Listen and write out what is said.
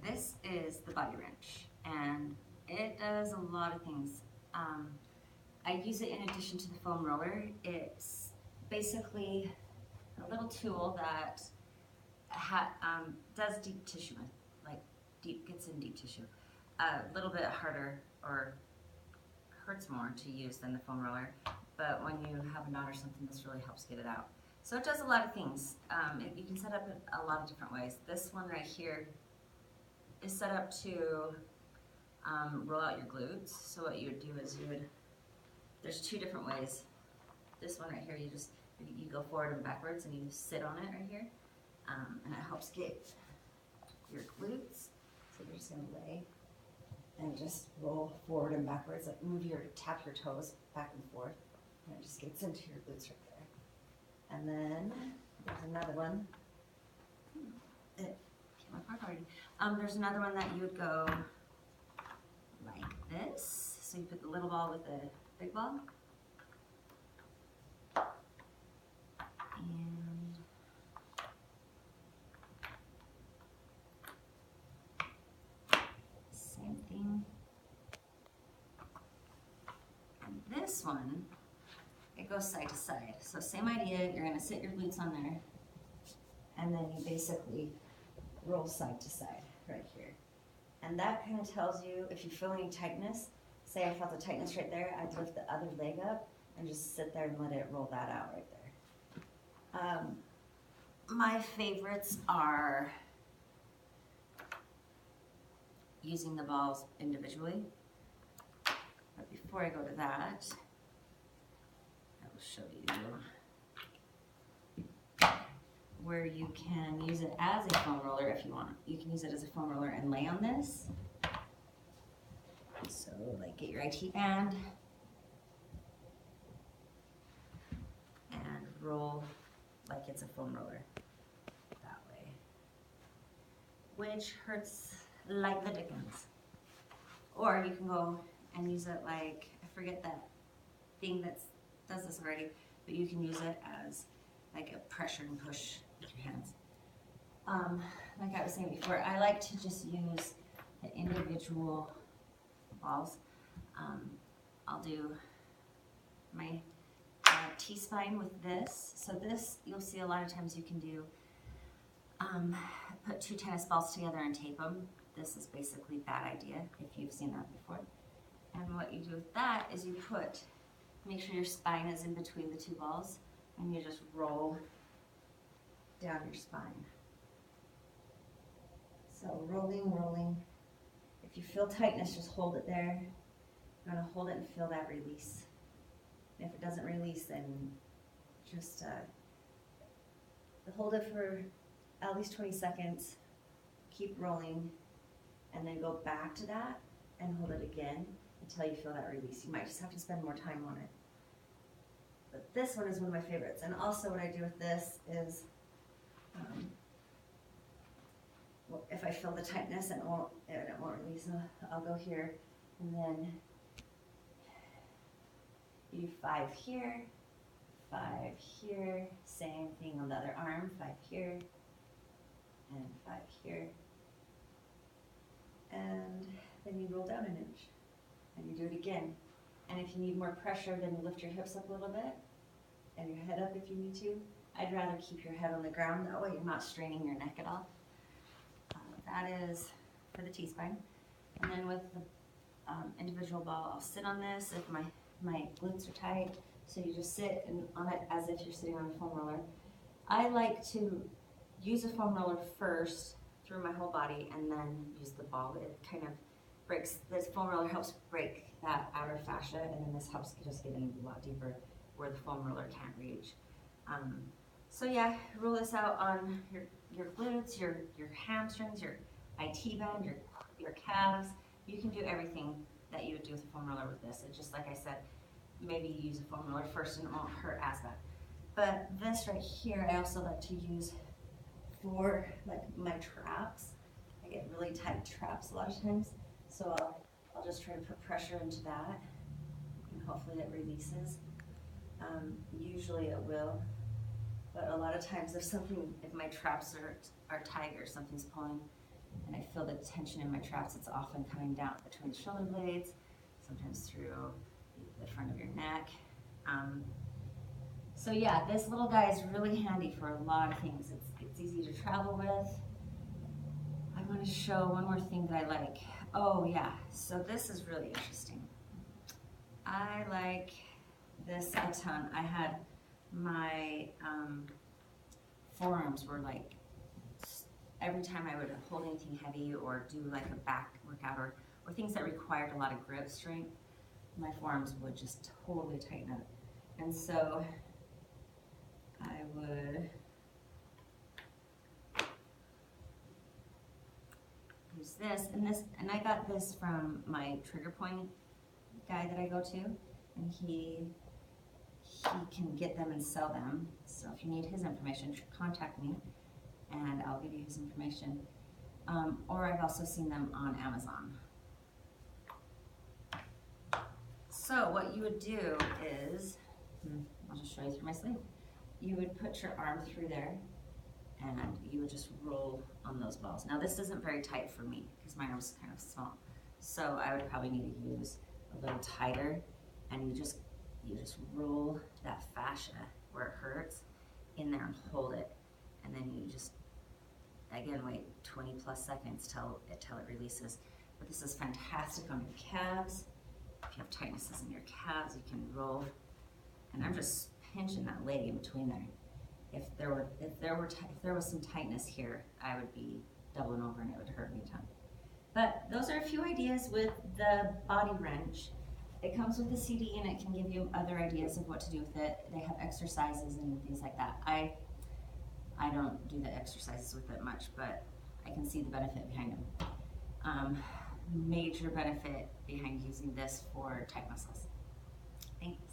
this is the body wrench, and it does a lot of things. I use it in addition to the foam roller. It's basically a little tool that does deep tissue, like gets in deep tissue. A little bit harder or hurts more to use than the foam roller, but when you have a knot or something, this really helps get it out. So it does a lot of things. You can set up it a lot of different ways. This one right here is set up to roll out your glutes. So what you would do is there's two different ways. This one right here, you go forward and backwards and you sit on it right here. And it helps get your glutes. So you're just gonna lay and just roll forward and backwards, like tap your toes back and forth. And it just gets into your glutes right there. And then there's another one. There's another one that you would go like this. So you put the little ball with the big ball. And same thing. And this one, it goes side to side. So same idea, you're gonna sit your glutes on there, and then you basically roll side to side right here. And that kind of tells you if you feel any tightness. Say I felt the tightness right there, I'd lift the other leg up and just sit there and let it roll that out right there. My favorites are using the balls individually. But before I go to that, I will show you where you can use it as a foam roller if you want. You can use it as a foam roller and lay on this. So like get your IT band and roll like it's a foam roller that way, which hurts like the dickens. Or you can go and use it like, I forget that thing that does this already, but you can use it as like a pressure and push with your hands. Like I was saying before, I like to just use the individual balls. I'll do my T-spine with this. So this, you'll see a lot of times you can do, put two tennis balls together and tape them. This is basically that idea, if you've seen that before. And what you do with that is you make sure your spine is in between the two balls, and you just roll down your spine. So rolling, rolling. If you feel tightness, just hold it there. You're gonna hold it and feel that release. And if it doesn't release, then just hold it for at least 20 seconds, keep rolling, and then go back to that and hold it again until you feel that release. You might just have to spend more time on it. But this one is one of my favorites. And also what I do with this is, if I feel the tightness and it won't release, I'll go here and then you do 5 here, 5 here, same thing on the other arm, 5 here, and 5 here. And then you roll down an inch, and you do it again. And if you need more pressure, then you lift your hips up a little bit, and your head up if you need to. I'd rather keep your head on the ground, that way you're not straining your neck at all. That is for the T-spine. And then with the individual ball, I'll sit on this if my glutes are tight. So you just sit on it as if you're sitting on a foam roller. I like to use a foam roller first through my whole body and then use the ball. It kind of breaks, this foam roller helps break that outer fascia, and then this helps just get in a lot deeper where the foam roller can't reach. So yeah, roll this out on your glutes, your hamstrings, your IT band, your calves. You can do everything that you would do with a foam roller with this. It's just like I said, maybe you use a foam roller first and it won't hurt as bad. But this right here, I also like to use for like my traps. I get really tight traps a lot of times, so I'll just try to put pressure into that, and hopefully it releases. Usually it will. But a lot of times if my traps are tight or something's pulling, and I feel the tension in my traps. It's often coming down between the shoulder blades, sometimes through the front of your neck. So yeah, this little guy is really handy for a lot of things. It's easy to travel with. I want to show one more thing that I like. Oh yeah, so this is really interesting. I like this a ton. I had my forearms were like, every time I would hold anything heavy or do like a back workout or things that required a lot of grip strength, my forearms would just totally tighten up. And so I would use this, and I got this from my trigger point guy that I go to, and he can get them and sell them. So if you need his information, contact me and I'll give you his information. Or I've also seen them on Amazon. So what you would do is, I'll just show you through my sleeve. You would put your arm through there and you would just roll on those balls. Now this isn't very tight for me because my arm's kind of small. So I would probably need to use a little tighter, and you just roll that fascia where it hurts in there and hold it. And then you just, again, wait 20 plus seconds till it releases. But this is fantastic on your calves. If you have tightnesses in your calves, you can roll. And I'm just pinching that leg in between there. If there was some tightness here, I would be doubling over and it would hurt me a ton. But those are a few ideas with the body wrench. It comes with a CD and it can give you other ideas of what to do with it. They have exercises and things like that. I don't do the exercises with it much, but I can see the benefit behind them. Major benefit behind using this for tight muscles. Thanks.